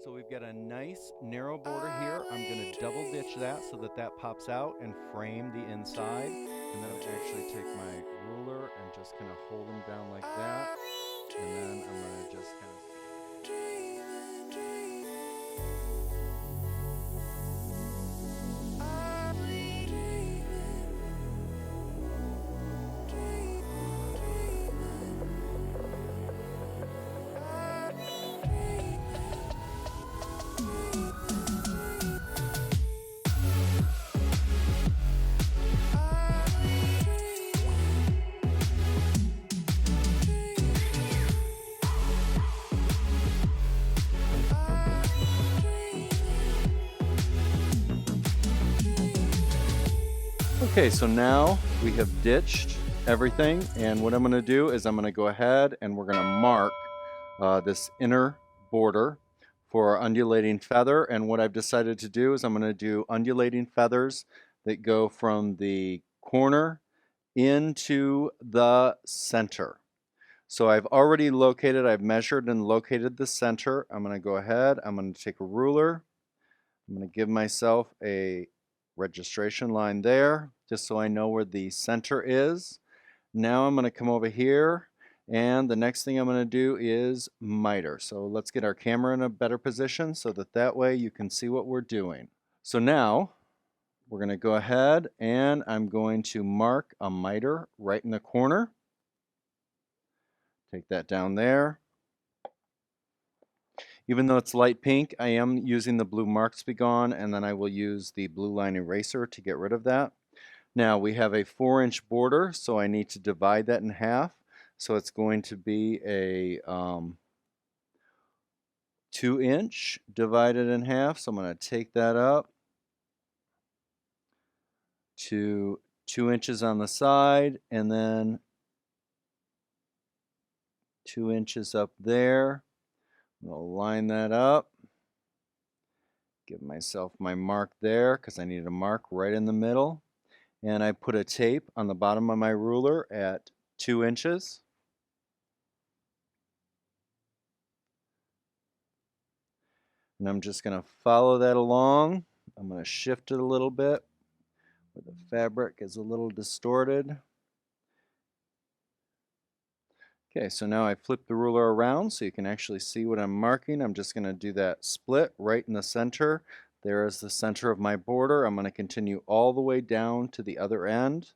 So we've got a nice narrow border here. I'm going to double ditch that so that that pops out and frame the inside. And then I'll actually take my ruler and just kind of hold them down like that. And then I'm going to just kind of... Okay, so now we have ditched everything, and what I'm going to do is I'm going to go ahead and we're going to mark this inner border for our undulating feather. And what I've decided to do is I'm going to do undulating feathers that go from the corner into the center. So I've already located, I've measured and located the center. I'm going to go ahead, I'm going to take a ruler, I'm going to give myself a registration line there, just so I know where the center is. Now I'm going to come over here, and the next thing I'm going to do is miter. So let's get our camera in a better position so that way you can see what we're doing. So now we're going to go ahead and I'm going to mark a miter right in the corner. Take that down there. Even though it's light pink, I am using the blue marks to be gone, and then I will use the blue line eraser to get rid of that. Now we have a 4-inch border, so I need to divide that in half. So it's going to be a 2-inch divided in half. So I'm going to take that up to 2 inches on the side, and then 2 inches up there. I'll line that up. Give myself my mark there because I need a mark right in the middle. And I put a tape on the bottom of my ruler at 2 inches. And I'm just going to follow that along. I'm going to shift it a little bit where the fabric is a little distorted. Okay, so now I flip the ruler around so you can actually see what I'm marking. I'm just going to do that split right in the center. There is the center of my border. I'm going to continue all the way down to the other end.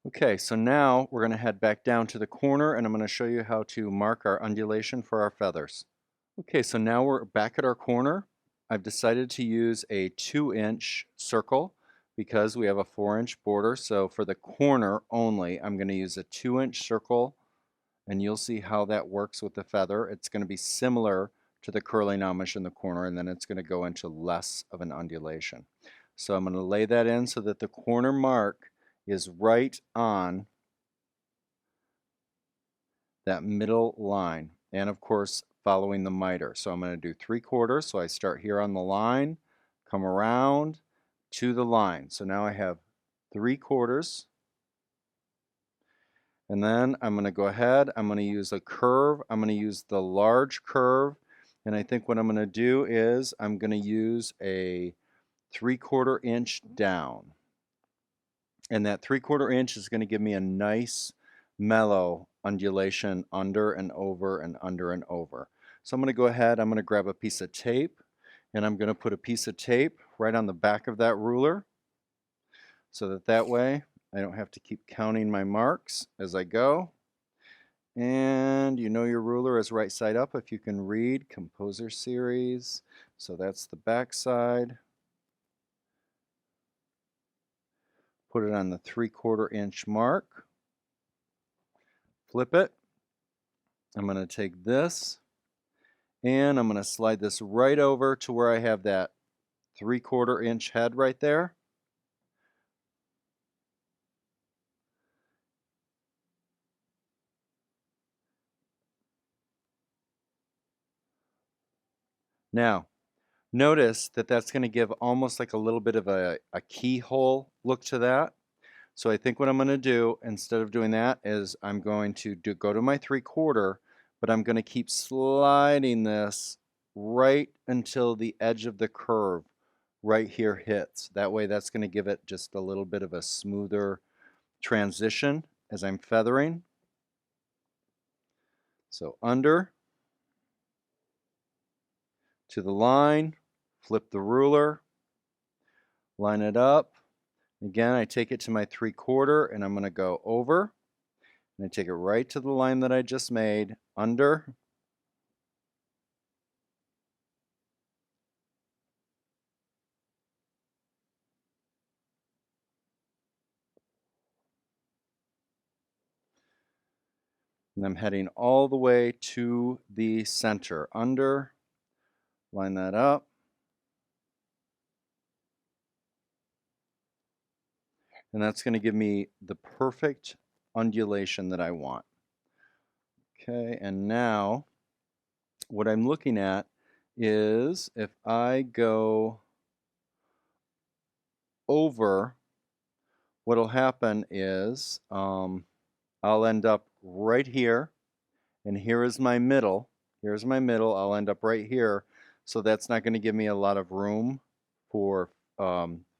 Okay, so now we're going to head back down to the corner and I'm going to show you how to mark our undulation for our feathers. Okay, so now we're back at our corner. I've decided to use a 2-inch circle because we have a 4-inch border. So for the corner only, I'm going to use a 2-inch circle, and you'll see how that works with the feather. It's going to be similar to the curling amish in the corner, and then it's going to go into less of an undulation. So I'm going to lay that in so that the corner mark is right on that middle line. And of course, following the miter. So I'm going to do 3/4. So I start here on the line, come around to the line. So now I have 3/4. And then I'm going to go ahead, I'm going to use a curve. I'm going to use the large curve. And I think what I'm going to do is I'm going to use a 3/4 inch down. And that 3/4 inch is going to give me a nice mellow undulation under and over and under and over. So I'm going to go ahead, I'm going to grab a piece of tape, and I'm going to put a piece of tape right on the back of that ruler so that way I don't have to keep counting my marks as I go. And you know your ruler is right side up if you can read Composer Series. So that's the back side. Put it on the 3/4 inch mark. Flip it. I'm going to take this and I'm going to slide this right over to where I have that 3/4 inch head right there. Now, Notice that that's going to give almost like a little bit of a keyhole look to that. So I think what I'm going to do instead of doing that is I'm going to go to my 3/4, but I'm going to keep sliding this right until the edge of the curve right here hits. That way that's going to give it just a little bit of a smoother transition as I'm feathering. So under to the line, flip the ruler, line it up. Again, I take it to my 3/4 and I'm going to go over and I take it right to the line that I just made, under, and I'm heading all the way to the center. Under, line that up. And that's going to give me the perfect undulation that I want. Okay, and now what I'm looking at is if I go over, what'll happen is I'll end up right here, and here is my middle. Here's my middle. I'll end up right here. So that's not going to give me a lot of room for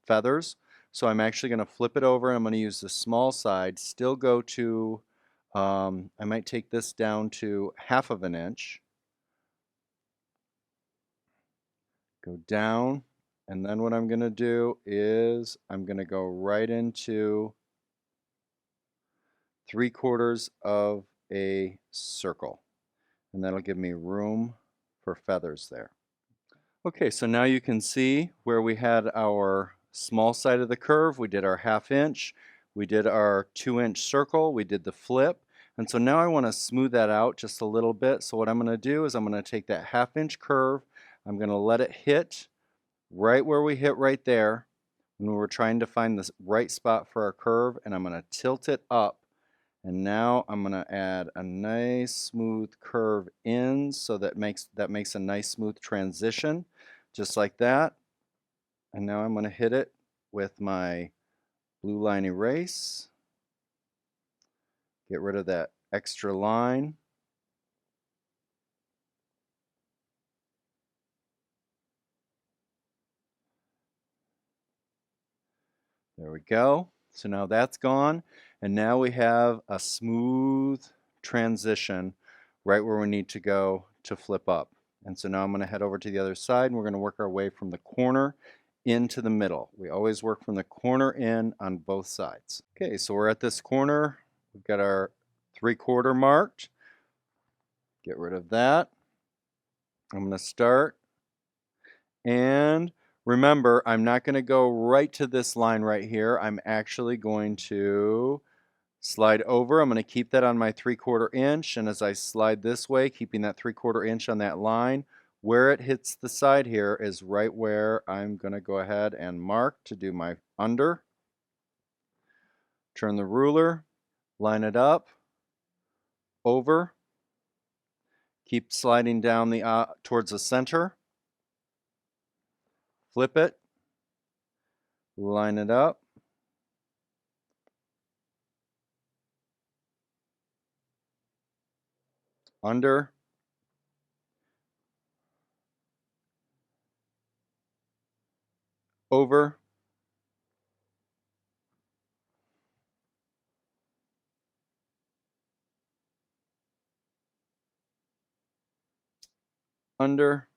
feathers. So I'm actually going to flip it over and I'm going to use the small side, still go to, I might take this down to 1/2 of an inch. Go down, and then what I'm going to do is I'm going to go right into 3/4 of a circle. And that'll give me room for feathers there. Okay, so now you can see where we had our small side of the curve. We did our 1/2 inch. We did our 2-inch circle. We did the flip. And so now I want to smooth that out just a little bit. So what I'm going to do is I'm going to take that 1/2 inch curve. I'm going to let it hit right where we hit right there when we were trying to find the right spot for our curve. And I'm going to tilt it up. And now I'm going to add a nice smooth curve in so that makes a nice smooth transition, just like that. And now I'm going to hit it with my blue line erase. Get rid of that extra line. There we go. So now that's gone. And now we have a smooth transition right where we need to go to flip up. And so now I'm going to head over to the other side and we're going to work our way from the corner into the middle. We always work from the corner in on both sides. Okay, so we're at this corner. We've got our 3/4 marked. Get rid of that. I'm going to start. And remember, I'm not going to go right to this line right here. I'm actually going to slide over. I'm going to keep that on my 3/4 inch. And as I slide this way, keeping that 3/4 inch on that line, where it hits the side here is right where I'm going to go ahead and mark to do my under. Turn the ruler, line it up, over, keep sliding down the towards the center, flip it, line it up, under, over, under.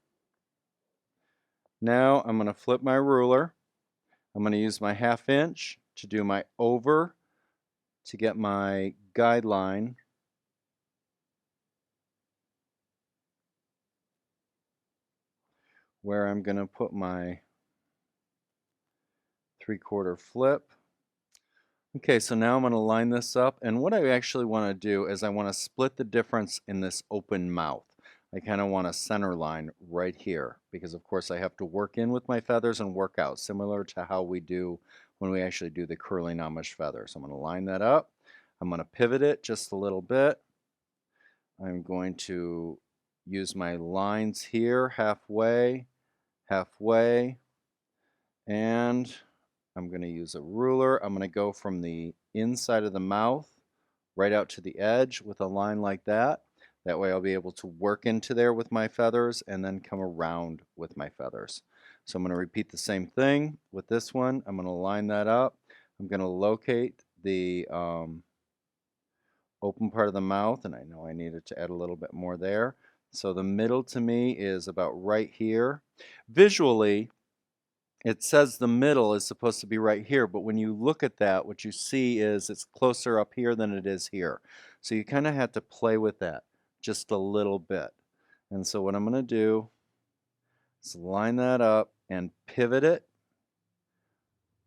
Now I'm going to flip my ruler. I'm going to use my 1/2 inch to do my over to get my guideline. Where I'm going to put my 3/4 flip. Okay, so now I'm going to line this up, and what I actually want to do is I want to split the difference in this open mouth. I kind of want a center line right here because of course I have to work in with my feathers and work out, similar to how we do when we actually do the curling Amish feather. So I'm going to line that up. I'm going to pivot it just a little bit. I'm going to use my lines here halfway, halfway, and I'm going to use a ruler. I'm going to go from the inside of the mouth right out to the edge with a line like that. That way I'll be able to work into there with my feathers and then come around with my feathers. So I'm going to repeat the same thing with this one. I'm going to line that up. I'm going to locate the open part of the mouth, and I know I needed to add a little bit more there. So the middle to me is about right here. Visually, it says the middle is supposed to be right here, but when you look at that, what you see is it's closer up here than it is here. So you kind of have to play with that just a little bit. And so what I'm going to do is line that up and pivot it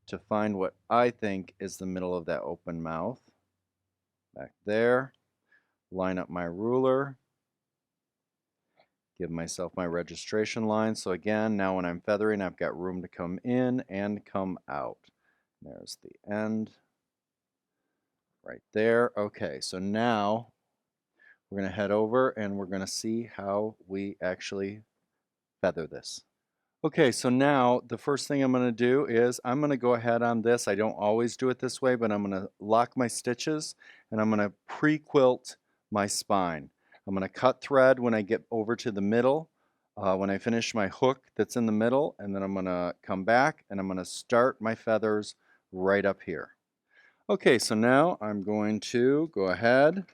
to find what I think is the middle of that open mouth. Back there, line up my ruler, give myself my registration line. So again, now when I'm feathering, I've got room to come in and come out. There's the end right there. Okay, so now we're going to head over and we're going to see how we actually feather this. Okay, so now the first thing I'm going to do is I'm going to go ahead on this. I don't always do it this way, but I'm going to lock my stitches and I'm going to pre-quilt my spine. I'm going to cut thread when I get over to the middle, when I finish my hook that's in the middle, and then I'm going to come back and I'm going to start my feathers right up here. Okay, so now I'm going to go ahead,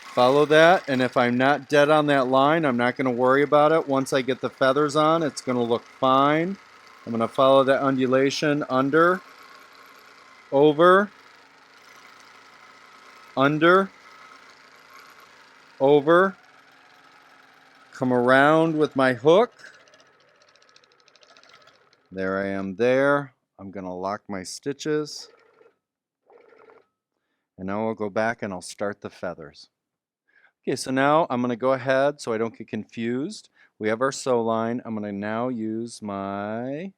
follow that, and if I'm not dead on that line, I'm not going to worry about it. Once I get the feathers on, it's going to look fine. I'm going to follow that undulation under, over, under, over, come around with my hook. There I am there. I'm going to lock my stitches. And now I'll go back and I'll start the feathers. Okay, so now I'm going to go ahead so I don't get confused. We have our sew line. I'm going to now use my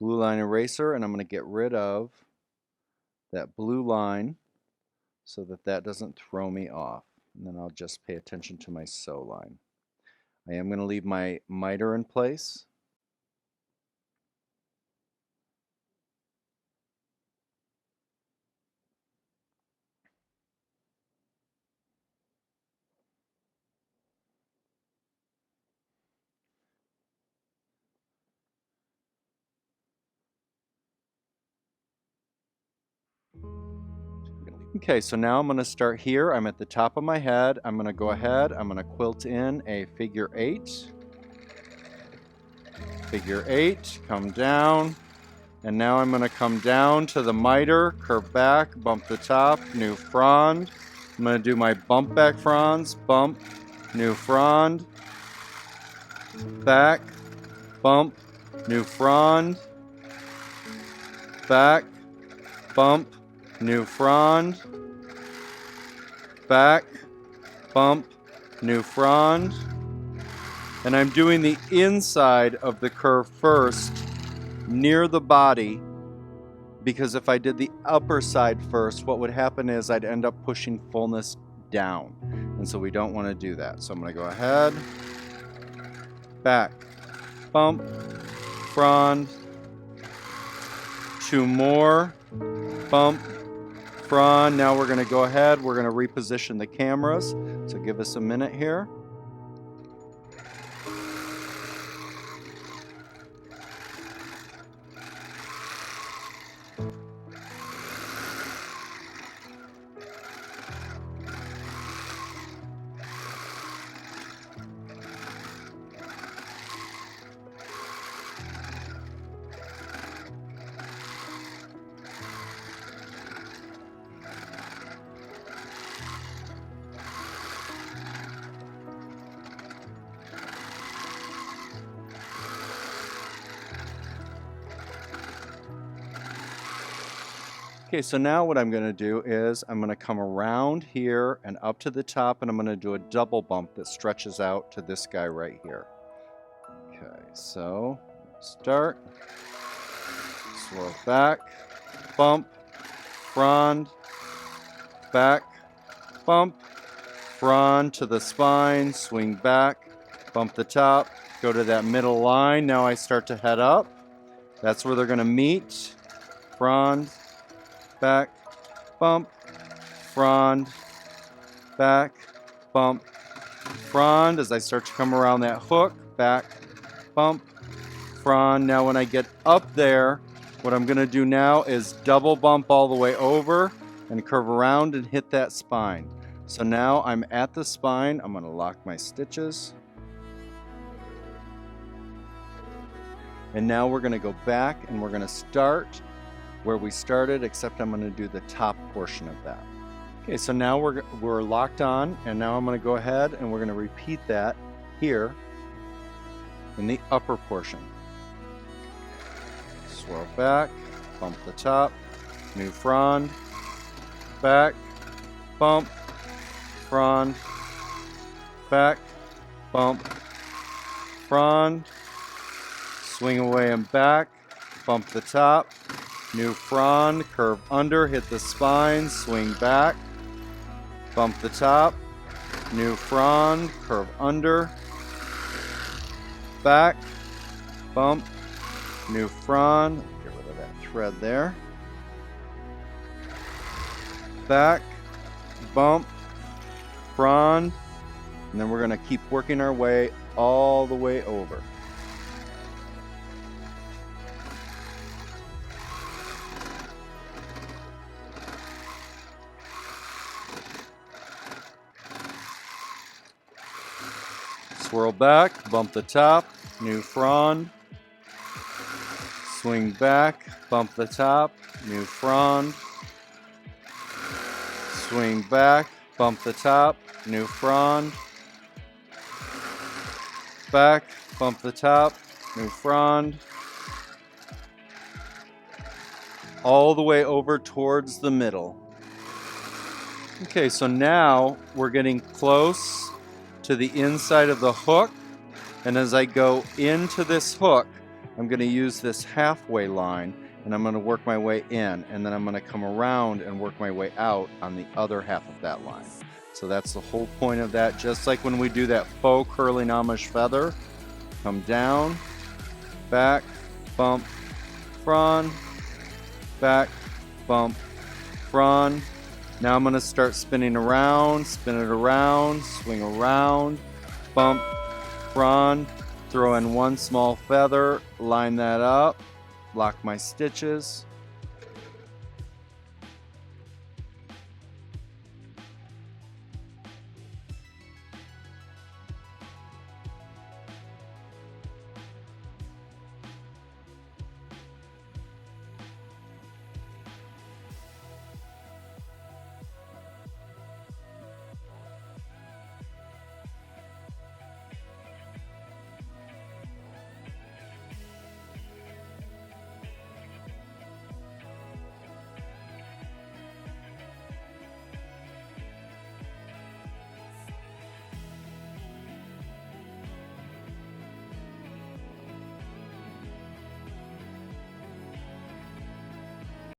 blue line eraser and I'm going to get rid of that blue line so that that doesn't throw me off. And then I'll just pay attention to my sew line. I am going to leave my miter in place. Okay, so now I'm going to start here. I'm at the top of my head. I'm going to go ahead. I'm going to quilt in a figure 8. Figure 8, come down. And now I'm going to come down to the miter, curve back, bump the top, new frond. I'm going to do my bump back fronds, bump, new frond, back, bump, new frond, back, bump, new frond, back, bump, new frond. And I'm doing the inside of the curve first, near the body, because if I did the upper side first, what would happen is I'd end up pushing fullness down. And so we don't want to do that. So I'm going to go ahead, back, bump, frond, 2 more, bump, frond. Now we're going to go ahead, we're going to reposition the cameras. So give us a minute here. Okay, so now what I'm going to do is I'm going to come around here and up to the top, and I'm going to do a double bump that stretches out to this guy right here. Okay, so start, slow back, bump, frond, back, bump, frond to the spine, swing back, bump the top, go to that middle line. Now I start to head up. That's where they're going to meet. Frond, back, bump, frond, back, bump, frond. As I start to come around that hook, back, bump, frond. Now when I get up there, what I'm going to do now is double bump all the way over and curve around and hit that spine. So now I'm at the spine. I'm going to lock my stitches. And now we're going to go back and we're going to start where we started, except I'm going to do the top portion of that. Okay, so now we're locked on, and now I'm going to go ahead and we're going to repeat that here in the upper portion. Swirl back, bump the top, new frond, back, bump, frond, back, bump, frond, swing away and back, bump the top, new frond, curve under, hit the spine, swing back, bump the top, new frond, curve under, back, bump, new frond, get rid of that thread there, back, bump, frond, and then we're going to keep working our way all the way over. Swirl back, bump the top, new frond, swing back, bump the top, new frond, swing back, bump the top, new frond, back, bump the top, new frond, all the way over towards the middle. Okay, so now we're getting close to the inside of the hook, and as I go into this hook, I'm going to use this halfway line, and I'm going to work my way in, and then I'm going to come around and work my way out on the other half of that line. So that's the whole point of that. Just like when we do that faux curling Amish feather, come down, back, bump, frond, back, bump, frond. Now I'm going to start spinning around, spin it around, swing around, bump, frond, throw in one small feather, line that up, lock my stitches,